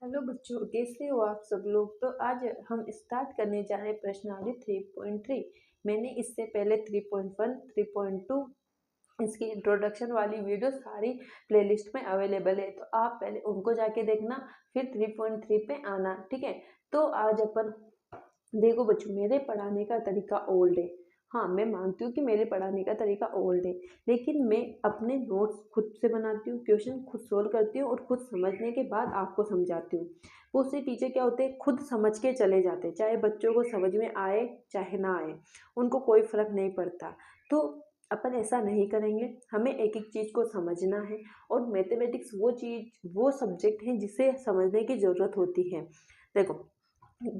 Hello बच्चों, कैसे हो आप सब लोग। तो आज हम स्टार्ट करने जा रहे हैं प्रश्नावली 3.3। मैंने इससे पहले 3.1 3.2 इसकी इंट्रोडक्शन वाली वीडियो सारी प्लेलिस्ट में अवेलेबल है, तो आप पहले उनको जाके देखना, फिर 3.3 पे आना। ठीक है। तो आज अपन देखो बच्चों, मेरे पढ़ाने का तरीका ओल्ड है। हाँ, मैं मानती हूँ कि मेरे पढ़ाने का तरीका ओल्ड है, लेकिन मैं अपने नोट्स खुद से बनाती हूँ, क्वेश्चन खुद सोल्व करती हूँ और खुद समझने के बाद आपको समझाती हूँ। वो उससे पीछे क्या होते हैं, खुद समझ के चले जाते हैं, चाहे बच्चों को समझ में आए चाहे ना आए, उनको कोई फर्क नहीं पड़ता। तो अपन ऐसा नहीं करेंगे, हमें एक एक चीज़ को समझना है। और मैथमेटिक्स वो चीज़, वो सब्जेक्ट है जिसे समझने की ज़रूरत होती है। देखो,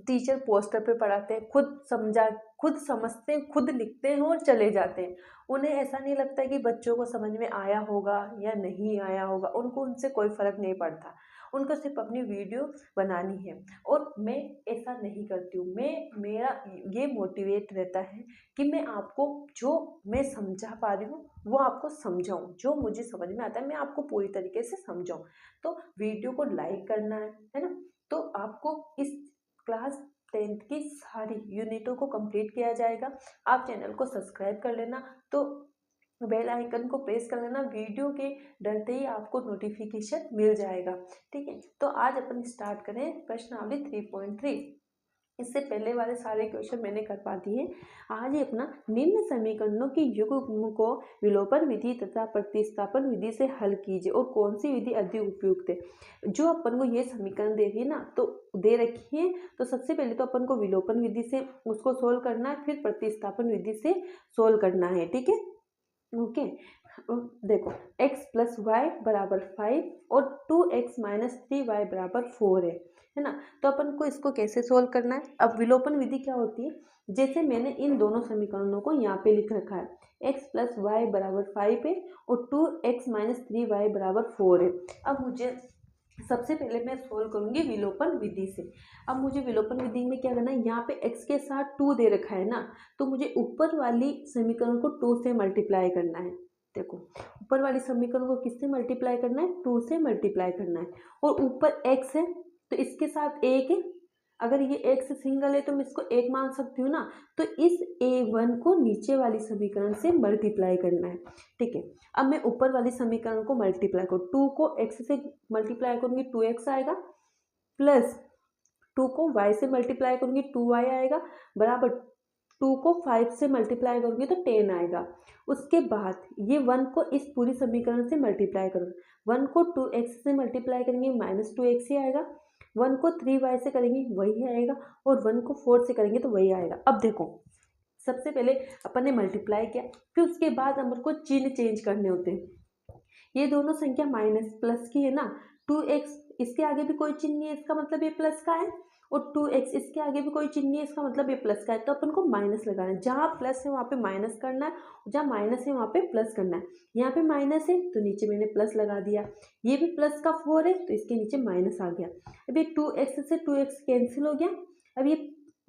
टीचर पोस्टर पे पढ़ाते हैं, खुद समझते हैं, खुद लिखते हैं और चले जाते हैं। उन्हें ऐसा नहीं लगता कि बच्चों को समझ में आया होगा या नहीं आया होगा, उनको उनसे कोई फर्क नहीं पड़ता। उनको सिर्फ अपनी वीडियो बनानी है। और मैं ऐसा नहीं करती हूँ। मेरा ये मोटिवेट रहता है कि मैं आपको जो मैं समझा पा रही हूँ वो आपको समझाऊँ, जो मुझे समझ में आता है मैं आपको पूरी तरीके से समझाऊँ। तो वीडियो को लाइक करना है ना। तो आपको इस क्लास 10th की सारी यूनिटों को कंप्लीट किया जाएगा। आप चैनल को सब्सक्राइब कर लेना, तो बेल आइकन को प्रेस कर लेना, वीडियो के डलते ही आपको नोटिफिकेशन मिल जाएगा। ठीक है। तो आज अपन स्टार्ट करें प्रश्नावली 3.3। इससे पहले वाले सारे क्वेश्चन मैंने कर पा दिए। आज ही अपना निम्न समीकरणों की युग्म को विलोपन विधि तथा प्रतिस्थापन विधि से हल कीजिए और कौन सी विधि अधिक उपयुक्त है। जो अपन को ये समीकरण दे रही है ना, तो दे रखी है, तो सबसे पहले तो अपन को विलोपन विधि से उसको सोल्व करना है, फिर प्रतिस्थापन विधि से सोल्व करना है। ठीक है। ओके। देखो, x प्लस वाई बराबर 5 और 2x माइनस 3y बराबर 4 है ना। तो अपन को इसको कैसे सोल्व करना है। अब विलोपन विधि क्या होती है, जैसे मैंने इन दोनों समीकरणों को यहाँ पे लिख रखा है, x प्लस वाई बराबर 5 है और 2x माइनस 3y बराबर 4 है। अब मुझे सबसे पहले मैं सोल्व करूंगी विलोपन विधि से। अब मुझे विलोपन विधि में क्या करना है, यहाँ पे x के साथ 2 दे रखा है ना, तो मुझे ऊपर वाली समीकरण को 2 से मल्टीप्लाई करना है। देखो, ऊपर वाली समीकरण को किससे मल्टीप्लाई करना है, 2 से मल्टीप्लाई करना है। और ऊपर x है तो इसके साथ 1 है, अगर ये x सिंगल है तो मैं इसको 1 मान सकती हूँ ना। तो इस a1 को नीचे वाली समीकरण से मल्टीप्लाई करना है। ठीक है। अब मैं ऊपर वाली समीकरण को मल्टीप्लाई करूँ, 2 को x से मल्टीप्लाई करूँगी 2x आएगा, प्लस 2 को y से मल्टीप्लाई करूँगी 2y आएगा, बराबर 2 को 5 से मल्टीप्लाई करूँगी तो 10 आएगा। उसके बाद ये 1 को इस पूरी समीकरण से मल्टीप्लाई करूँगी, 1 को 2x से मल्टीप्लाई करेंगे माइनस 2x ही आएगा, 1 को 3y से करेंगे वही आएगा, और 1 को 4 से करेंगे तो वही आएगा। अब देखो, सबसे पहले अपन ने मल्टीप्लाई किया, फिर उसके बाद हमको को चिन्ह चेंज करने होते हैं। ये दोनों संख्या माइनस प्लस की है ना, 2x इसके आगे भी कोई चिन्ह नहीं है, इसका मतलब ये प्लस का है, और 2x इसके आगे भी कोई चिन्ह नहीं है, इसका मतलब ये प्लस का है। तो अपन को माइनस लगाना है, जहाँ प्लस है वहाँ पे माइनस करना है, जहाँ माइनस है वहाँ पे प्लस करना है। यहाँ पे माइनस है तो नीचे मैंने प्लस लगा दिया, ये भी प्लस का 4 है तो इसके नीचे माइनस आ गया। अब ये 2x से 2x कैंसिल हो गया। अब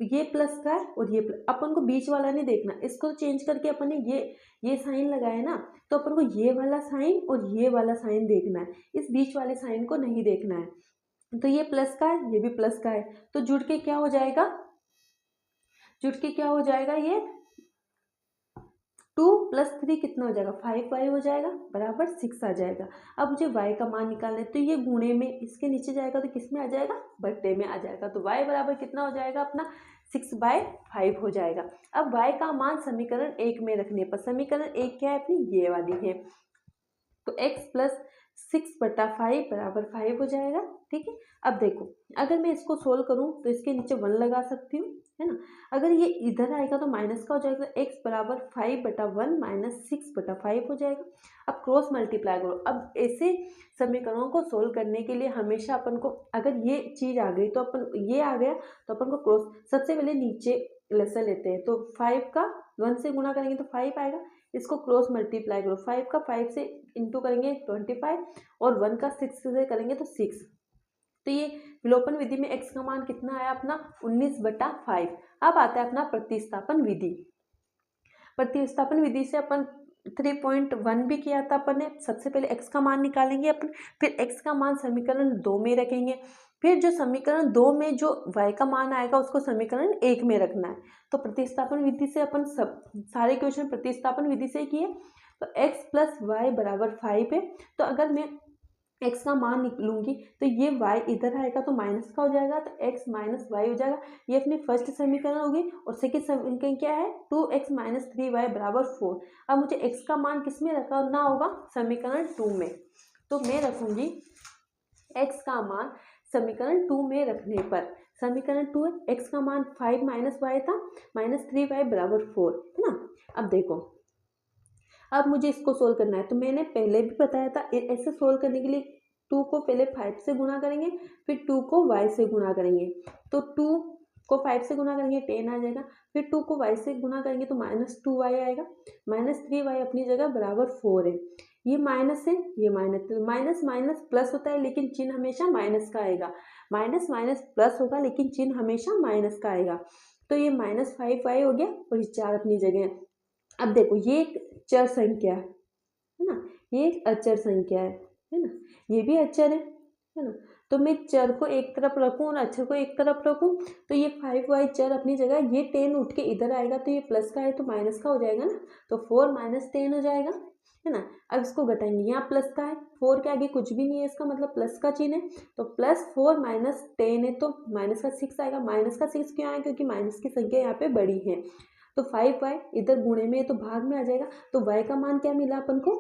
ये प्लस का है और ये प्लस, अपन को बीच वाला नहीं देखना, इसको चेंज करके अपन ने ये साइन लगाया ना, तो अपन को ये वाला साइन और ये वाला साइन देखना है, इस बीच वाले साइन को नहीं देखना है। तो ये प्लस का है, ये भी प्लस का है, तो जुड़ के क्या हो जाएगा, ये 2 प्लस 3 कितना हो जाएगा, 5y हो जाएगा, बराबर 6 आ जाएगा। अब मुझे y का मान निकालना है, तो ये गुणे में इसके नीचे जाएगा तो किस में आ जाएगा, बट्टे में आ जाएगा। तो y बराबर कितना हो जाएगा अपना, 6/5 हो जाएगा। अब y का मान समीकरण 1 में रखने पर, समीकरण 1 क्या है अपनी, ये वाली है, तो x प्लस 6/5 बराबर 5 हो जाएगा। ठीक है। अब देखो, अगर मैं इसको सोल्व करूं तो इसके नीचे 1 लगा सकती हूँ, है ना। अगर ये इधर आएगा तो माइनस का हो जाएगा, x बराबर 5/1 माइनस 6/5 हो जाएगा। अब क्रॉस मल्टीप्लाई करो। अब ऐसे समीकरणों को सोल्व करने के लिए हमेशा अपन को, अगर ये चीज़ आ गई तो अपन, ये आ गया तो अपन को क्रॉस, सबसे पहले नीचे लसा लेते हैं, तो 5 का 1 से गुणा करेंगे तो 5 आएगा, इसको क्रॉस मल्टीप्लाई करो, 5 का 5 से इंटू करेंगे 25, और 1 का 6 से करेंगे तो 6। तो ये विलोपन विधि में x का मान कितना आया अपना, 19/5। अब आता है अपना प्रतिस्थापन विधि। प्रतिस्थापन विधि से अपन 3.1 भी किया था अपन ने। सबसे पहले x का मान निकालेंगे अपन, फिर x का मान समीकरण 2 में रखेंगे, फिर जो समीकरण 2 में जो y का मान आएगा उसको समीकरण 1 में रखना है। तो प्रतिस्थापन विधि से अपन सब सारे क्वेश्चन प्रतिस्थापन विधि से किए। तो x प्लस वाई बराबर 5 है, तो अगर मैं x का मान निकलूंगी तो ये y इधर आएगा तो माइनस का हो जाएगा, तो x माइनस वाई हो जाएगा। ये अपनी फर्स्ट समीकरण होगी। और सेकंड समीकरण क्या है, 2x माइनस 3y बराबर 4। अब मुझे x का मान किस में रखना होगा, समीकरण 2 में। तो मैं रखूंगी x का मान समीकरण 2 में रखने पर, समीकरण 2 है, x का मान 5 माइनस वाई था, माइनस 3y बराबर 4 है ना। अब देखो, अब मुझे इसको सोल्व करना है। तो मैंने पहले भी बताया था ऐसे सोल्व करने के लिए 2 को पहले 5 से गुणा करेंगे, फिर 2 को y से गुणा करेंगे। तो 2 को 5 से गुणा करेंगे 10 आ जाएगा, फिर 2 को y से गुणा करेंगे तो माइनस 2y आएगा, माइनस 3y अपनी जगह बराबर 4 है। ये माइनस है, ये माइनस, माइनस माइनस प्लस होता है लेकिन चिन्ह हमेशा माइनस का आएगा। माइनस माइनस प्लस होगा लेकिन चिन्ह हमेशा माइनस का आएगा। तो ये माइनस 5y हो गया और ये 4 अपनी जगह है। अब देखो, ये एक चर संख्या है ना, ये एक अचर संख्या है ना, ये भी अचर है ना। तो मैं चर को एक तरफ रखूं और अचर को एक तरफ रखूं, तो ये 5y चर अपनी जगह, ये 10 उठ के इधर आएगा तो ये प्लस का है तो माइनस का हो जाएगा ना। तो 4 माइनस 10 हो जाएगा, है ना। अब इसको घटाएंगे, यहाँ प्लस का है, 4 के आगे कुछ भी नहीं है, इसका मतलब प्लस का चिन्ह है। तो प्लस 4 माइनस 10 है तो माइनस का 6 आएगा। माइनस का 6 क्यों आया, क्योंकि माइनस की संख्या यहाँ पे बड़ी है। तो 5y इधर गुणे में है तो भाग में आ जाएगा। तो y का मान क्या मिला अपन को,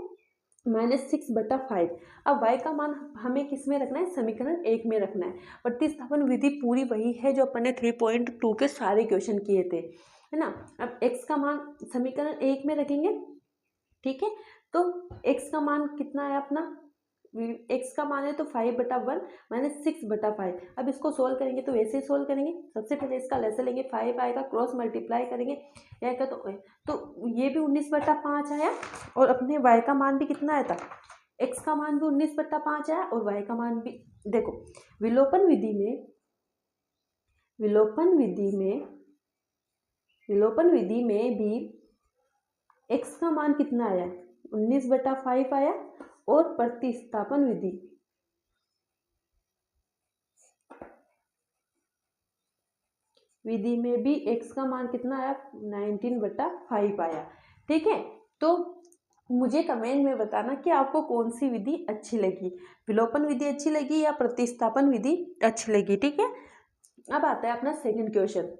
-6/5। अब y का मान हमें किस में रखना है, समीकरण 1 में रखना है। प्रतिस्थापन विधि पूरी वही है जो अपन ने 3.2 के सारे क्वेश्चन किए थे, है ना। अब x का मान समीकरण 1 में रखेंगे, ठीक है। तो x का मान कितना है अपना, x का मान है तो 5/1 माइनस 6/5। अब इसको सोल्व करेंगे तो वैसे ही सोल्व करेंगे। सबसे पहले इसका लेसन लेंगे, 5 आएगा, क्रॉस मल्टीप्लाई करेंगे, या क्या तो ये भी 19/5 आया। और अपने y का मान भी कितना आया था, x का मान भी 19/5 आया और y का मान भी। देखो, विलोपन विधि में भी x का मान कितना आया, 19/5 आया। और प्रतिस्थापन विधि में भी x का मान कितना आया, 19/5 आया, ठीक है। तो मुझे कमेंट में बताना कि आपको कौन सी विधि अच्छी लगी, विलोपन विधि अच्छी लगी या प्रतिस्थापन विधि अच्छी लगी, ठीक है। अब आता है अपना सेकंड क्वेश्चन।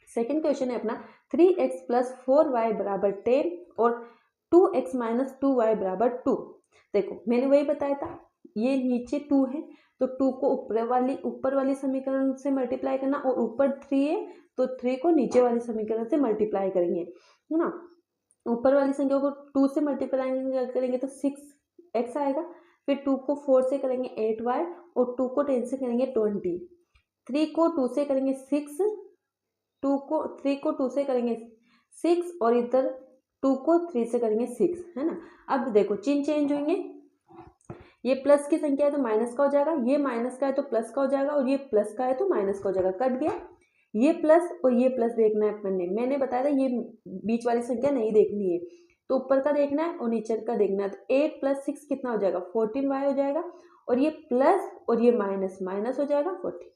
सेकंड क्वेश्चन है अपना 3x प्लस 4y बराबर 10 और 2x माइनस 2y बराबर 2। देखो, मैंने वही बताया था, ये नीचे 2 है तो 2 को ऊपर वाली समीकरण से मल्टीप्लाई करना, और ऊपर 3 है तो 3 को नीचे वाली समीकरण से मल्टीप्लाई करेंगे, है ना। ऊपर वाली संख्या को 2 से मल्टीप्लाई करेंगे तो 6x आएगा, फिर 2 को 4 से करेंगे 8y, और 2 को 10 से करेंगे 20। 3 को 2 से करेंगे 6, 3 को 2 से करेंगे 6, और इधर 2 को 3 से करेंगे 6, है ना। अब देखो, चिन्ह चेंज होंगे, ये प्लस की संख्या है तो माइनस का हो जाएगा, ये माइनस का है तो प्लस का हो जाएगा, और ये प्लस का है तो माइनस का हो जाएगा, कट गया। ये प्लस और ये प्लस देखना है अपन ने, मैंने बताया था ये बीच वाली संख्या नहीं देखनी है, तो ऊपर का देखना है और नीचे का देखना है। तो 8 + 6 कितना हो जाएगा, 14y हो जाएगा, और ये प्लस और ये माइनस, माइनस हो जाएगा 14।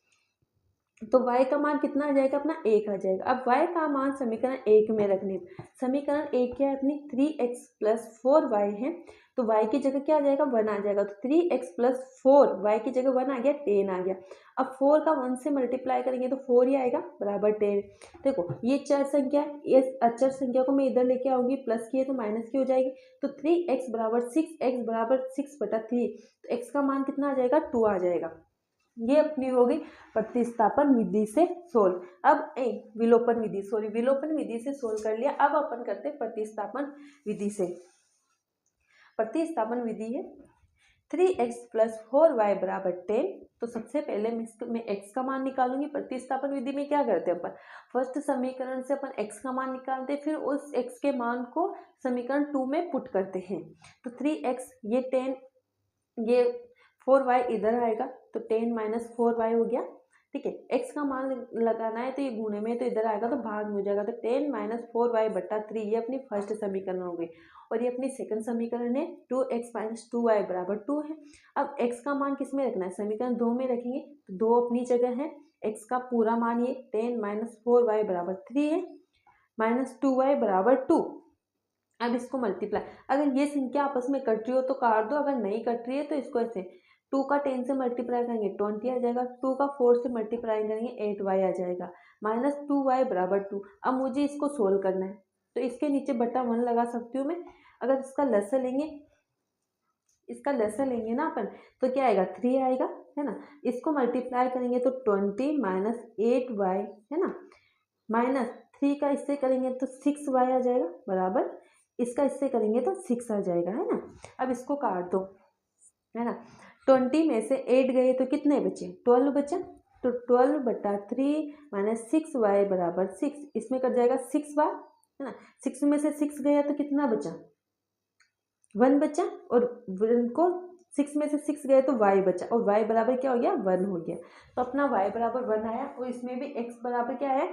तो y का मान कितना आ जाएगा अपना, 1 आ जाएगा। अब y का मान समीकरण 1 में रखने, समीकरण 1 क्या है अपनी, 3x प्लस 4y है, तो y की जगह क्या आ जाएगा, 1 आ जाएगा। तो 3x प्लस 4, y की जगह 1 आ गया, 10 आ गया। अब 4 का 1 से मल्टीप्लाई करेंगे तो 4 ही आएगा, बराबर 10। देखो, ये चर संख्या, ये अचर संख्या को मैं इधर लेके आऊंगी, प्लस की है तो माइनस की हो जाएगी। तो 3x बराबर 6x बराबर 6/3, तो x का मान कितना आ जाएगा, 2 आ जाएगा। ये अपनी हो गई प्रतिस्थापन विधि से सोल्व। अब विलोपन विधि से सोल्व कर लिया। अब अपन करते हैं प्रतिस्थापन विधि से। प्रतिस्थापन विधि है 3x प्लस 4y बराबर 10। तो सबसे पहले मैं x का मान निकालूंगी। प्रतिस्थापन विधि में क्या करते हैं अपन, फर्स्ट समीकरण से अपन x का मान निकालते हैं, फिर उस x के मान को समीकरण 2 में पुट करते हैं। तो 3x, ये 10, ये 4y इधर आएगा, तो 10 - 4y हो गया, ठीक है, x का मान लगाना है तो ये गुणे में तो इधर आएगा तो भाग में हो जाएगा, तो 10 माइनस 4y/3 ये अपनी फर्स्ट समीकरण हो गई। और ये अपनी सेकंड समीकरण है 2x माइनस 2y बराबर 2 है। अब x का मान किस में रखना है, समीकरण 2 में रखेंगे, तो 2 अपनी जगह है, x का पूरा मान ये 10 माइनस 4y बराबर 3 है, माइनस 2y बराबर 2। अब इसको मल्टीप्लाई, अगर ये संख्या आपस में कट रही हो तो काट दो, अगर नहीं कट रही है तो इसको ऐसे 2 का 10 से मल्टीप्लाई करेंगे 20 आ जाएगा, 2 का 4 से मल्टीप्लाई करेंगे 8y आ जाएगा, माइनस 2y बराबर 2। अब मुझे इसको सोल्व करना है, तो इसके नीचे बटा 1 लगा सकती हूँ मैं। अगर इसका लसर लेंगे, ना अपन, तो क्या आएगा 3 आएगा, है ना। इसको मल्टीप्लाई करेंगे तो 20 माइनस 8y, है ना, माइनस 3 का इससे करेंगे तो 6y आ जाएगा, बराबर इसका इससे करेंगे तो 6 आ जाएगा, है ना। अब इसको काट दो, है ना, 20 में से 8 गए तो कितने बचे, 12 बचा, तो 12/3 माइनस 6y बराबर 6, इसमें कट जाएगा 6y, है ना। 6 में से 6 गया तो कितना बचा, 1 बचा, और 1 को 6 में से 6 गए तो y बचा, और y बराबर क्या हो गया, 1 हो गया। तो अपना y बराबर 1 आया, और इसमें भी x बराबर क्या है,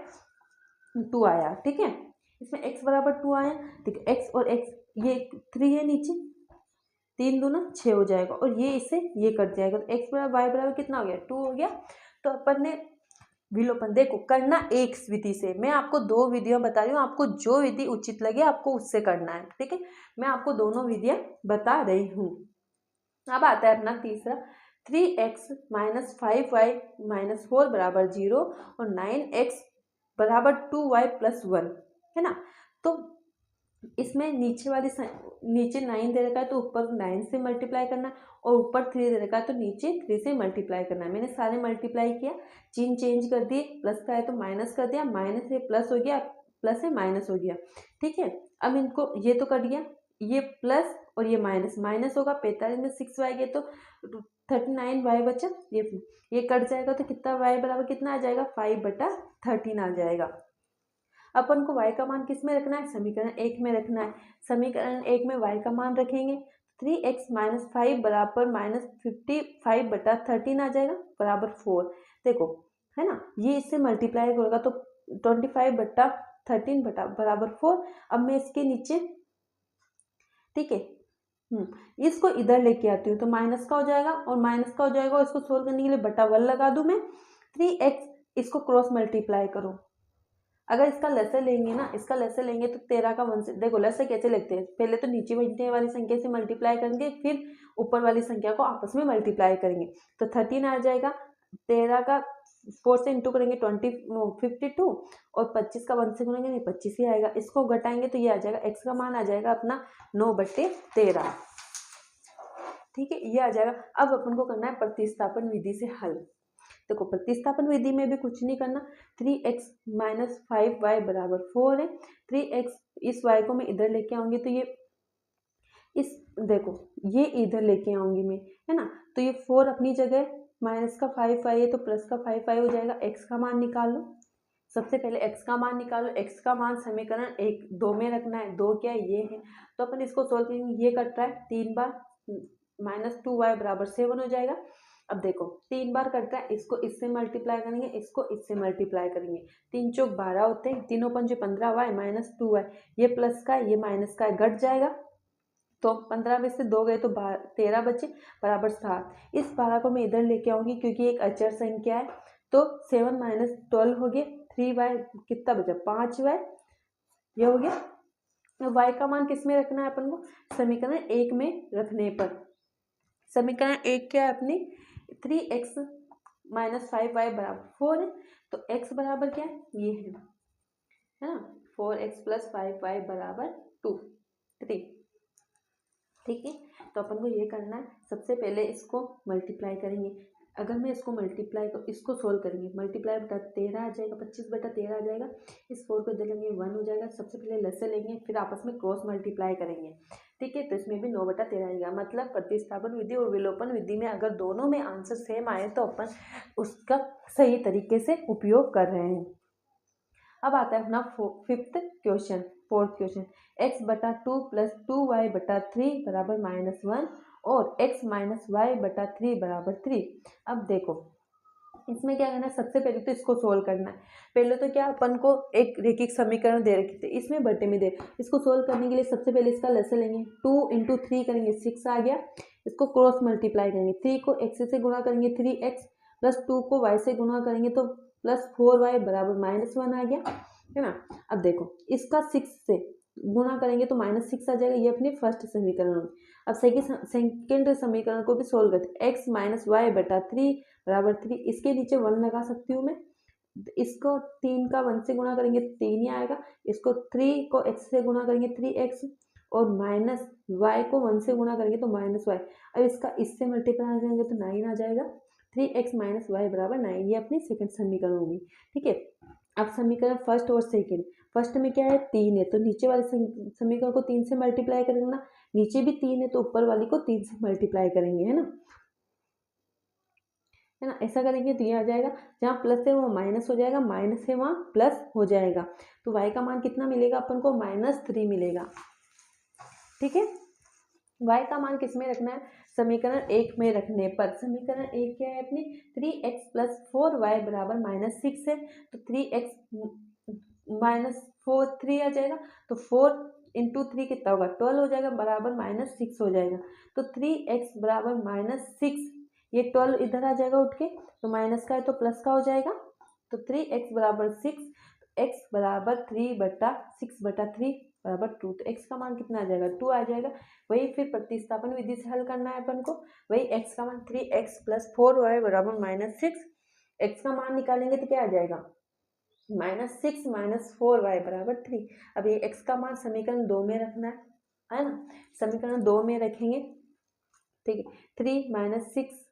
2 आया, ठीक है। इसमें x बराबर 2 आया, ठीक है। x और x, ये 3 है नीचे, 3 दूना 6 हो जाएगा, और ये इससे ये कट जाएगा, तो x बराबर y बराबर कितना हो गया, 2 हो गया। तो अपन ने विलोपन देखो करना एक विधि से, मैं आपको 2 विधियां बता रही हूँ, आपको जो विधि उचित लगे आपको उससे करना है, ठीक है। मैं आपको दोनों विधियां बता रही हूँ। अब आता है अपना तीसरा, 3x माइनस 5y माइनस 4 बराबर 0 और 9x बराबर 2y प्लस 1, है ना। तो इसमें नीचे 9 दे रखा है तो ऊपर 9 से मल्टीप्लाई करना है, और ऊपर 3 दे रखा है तो नीचे 3 से मल्टीप्लाई करना है। मैंने सारे मल्टीप्लाई किया, चिन्ह चेंज कर दिए, प्लस का है तो माइनस कर दिया, माइनस से प्लस हो गया, प्लस से माइनस हो गया, ठीक है। अब इनको ये तो कट गया, ये प्लस और ये माइनस, माइनस होगा 45 में 6y गए तो 39y बचा, ये कट जाएगा तो कितना y बराबर कितना आ जाएगा, 5/13 आ जाएगा। अपन को y का मान किस में रखना है, समीकरण 1 में रखना है। समीकरण 1 में y का मान रखेंगे, 3x माइनस 5 बराबर माइनस 55/13 आ जाएगा, बराबर 4। देखो, है ना, ये इससे मल्टीप्लाई होगा तो 25/13 बराबर 4। अब मैं इसके नीचे, ठीक है, इसको इधर लेके आती हूँ तो माइनस का हो जाएगा, और माइनस का हो जाएगा, और इसको सोल्व करने के लिए बटा 1 लगा दूं मैं। 3x, इसको क्रॉस मल्टीप्लाई करो, अगर इसका लसर लेंगे ना, इसका लसर लेंगे तो 13 का 1 से, देखो लसर कैसे लिखते हैं, पहले तो नीचे बैठने वाली संख्या से मल्टीप्लाई करेंगे, फिर ऊपर वाली संख्या को आपस में मल्टीप्लाई करेंगे, तो 13 आ जाएगा। 13 का 4 से इंटू करेंगे 52, और 25 का 1 से करेंगे नहीं 25 ही आएगा, इसको घटाएंगे तो ये आ जाएगा, x का मान आ जाएगा अपना 9/13, ठीक है, ये आ जाएगा। अब अपन को करना है प्रतिस्थापन विधि से हल। देखो प्रतिस्थापन विधि में भी कुछ नहीं करना, 3x माइनस 5y बराबर 4 है, 3x, इस y को मैं इधर लेके आऊंगी तो ये इस, देखो ये इधर लेके आऊंगी मैं, है ना, तो ये 4 अपनी जगह, माइनस का 5y है तो प्लस का 5y हो जाएगा। x का मान निकाल लो, सबसे पहले x का मान निकालो, x का मान समीकरण 2 में रखना है, 2 क्या है, ये है, तो अपन इसको सोल्व करेंगे, ये कट रहा है 3 बार, माइनस 2y बराबर 7 हो जाएगा। अब देखो 3 बार कट रहा है, इसको इससे मल्टीप्लाई करेंगे, इसको इससे मल्टीप्लाई करेंगे, 3 चौक 12 होते हैं, 3 पंजे 15y माइनस 2y, ये प्लस का है ये माइनस का है, घट जाएगा, तो 15 में से 2 गए तो 13 बचे, बराबर 7। इस 12 को मैं इधर लेके आऊंगी क्योंकि एक अचर संख्या है, तो 7 माइनस 12 हो गया, 3y कितना बचा, 5y, ये हो गया। y का मान किस में रखना है अपन को, समीकरण 1 में रखने पर, समीकरण 1 क्या है अपनी, 3x माइनस 5y बराबर 4 है, तो x बराबर क्या है, ये है ना, 4x प्लस 5y बराबर 3, ठीक है। तो अपन को ये करना है, सबसे पहले इसको मल्टीप्लाई करेंगे, अगर मैं इसको मल्टीप्लाई को इसको सोल्व करेंगे, मल्टीप्लाई बटा 13 आ जाएगा, 25/13 आ जाएगा, इस 4 को इधर लेंगे 1 हो जाएगा, सबसे पहले लसर लेंगे फिर आपस में क्रॉस मल्टीप्लाई करेंगे, ठीक है, तो इसमें भी 9/13 आएगा। मतलब प्रतिस्थापन विधि और विलोपन विधि में अगर दोनों में आंसर सेम आए तो अपन उसका सही तरीके से उपयोग कर रहे हैं। अब आता है अपना fourth question, x/2 plus 2y/3 बराबर -1 और x माइनस y/3 बराबर 3। अब देखो इसमें क्या करना है, सबसे पहले तो इसको सोल्व करना है। पहले तो क्या अपन को एक रेखिक समीकरण दे रखे थे, इसमें बटे में दे, इसको सोल्व करने के लिए सबसे पहले इसका लसन लेंगे, 2 इंटू 3 करेंगे 6 आ गया, इसको क्रॉस मल्टीप्लाई करेंगे, 3 को x से गुणा करेंगे 3x प्लस 2 को y से गुणा करेंगे तो प्लस 4y बराबर -1 आ गया, है ना। अब देखो इसका 6 से गुणा करेंगे तो -6 आ जाएगा, ये अपनी फर्स्ट समीकरण होगी। अब सेकेंड समीकरण को भी सोल्व करते, x माइनस वाई बटा 3 बराबर 3, इसके नीचे 1 लगा सकती हूँ मैं, इसको 3 का 1 से गुणा करेंगे 3 ही आएगा, इसको 3 को x से गुणा करेंगे 3x और माइनस y को 1 से गुणा करेंगे तो -y। अब इसका इससे मल्टीप्लाई करेंगे तो 9 आ जाएगा, 3x माइनस वाई बराबर 9, ये अपनी सेकंड समीकरण होगी, ठीक है। अब समीकरण फर्स्ट और सेकंड, फर्स्ट में क्या है 3 है तो नीचे वाले समीकरण को 3 से मल्टीप्लाई करेंगे ना, नीचे भी 3 है तो ऊपर वाली को 3 से मल्टीप्लाई करेंगे, है ना, ऐसा करेंगे तो ये आ जाएगा, जहाँ प्लस है वहाँ माइनस हो जाएगा, माइनस है वहाँ प्लस हो जाएगा, तो y का मान कितना मिलेगा अपन को, -3 मिलेगा, ठीक है। y का मान किस में रखना है, समीकरण 1 में रखने पर, समीकरण 1 क्या है अपनी, 3x प्लस 4y बराबर -6 है, तो 3x माइनस 4 3 आ जाएगा, तो 4 इंटू 3 कितना होगा 12 हो जाएगा, बराबर -6 हो जाएगा, तो 3x बराबर -6, ये 12 इधर आ जाएगा उठ के, तो माइनस का है तो प्लस का हो जाएगा, तो 3x बराबर 6, x बराबर 3/6/3 बराबर 2, तो x का मान कितना आ जाएगा 2 आ जाएगा। वही फिर प्रतिस्थापन विधि से हल करना है अपन को, वही x का मान 3x प्लस 4y बराबर -6, x का मान निकालेंगे तो क्या आ जाएगा -6 माइनस 4y बराबर 3। अब ये x का मान समीकरण 2 में रखना है ना, समीकरण 2 में रखेंगे, ठीक है, 3 माइनस 6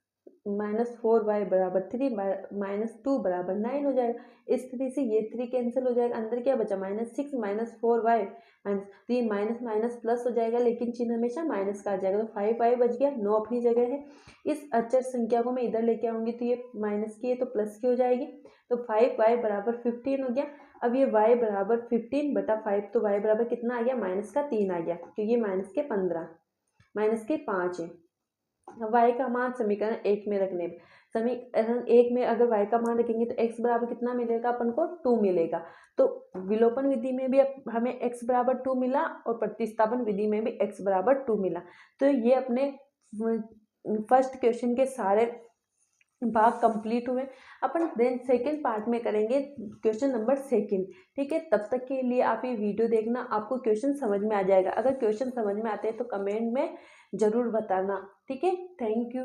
माइनस 4y बराबर 3 माइनस 2 बराबर 9 हो जाएगा, इस तरीके से ये 3 कैंसिल हो जाएगा, अंदर क्या बचा -6 माइनस 4y माइनस, तो ये माइनस माइनस प्लस हो जाएगा, लेकिन चिन्ह हमेशा माइनस का आ जाएगा, तो 5y बच गया, 9 अपनी जगह है। इस अचर संख्या को मैं इधर लेके आऊंगी तो ये माइनस की है तो प्लस की हो जाएगी, तो 5y बराबर 15 हो गया। अब ये y बराबर 15/5, तो y बराबर कितना आ गया, -3 आ गया, क्योंकि ये -15 -5 है। y का मान समीकरण 1 में रखने, समीकरण 1 में अगर y का मान रखेंगे तो x बराबर कितना मिलेगा अपन को 2 मिलेगा, तो विलोपन विधि में भी हमें x बराबर 2 मिला और प्रतिस्थापन विधि में भी x बराबर 2 मिला, तो ये अपने फर्स्ट क्वेश्चन के सारे भाग कंप्लीट हुए। अपन देन सेकंड पार्ट में करेंगे क्वेश्चन नंबर 2, ठीक है। तब तक के लिए आप ये वीडियो देखना, आपको क्वेश्चन समझ में आ जाएगा, अगर क्वेश्चन समझ में आते हैं तो कमेंट में ज़रूर बताना, ठीक है। Thank you.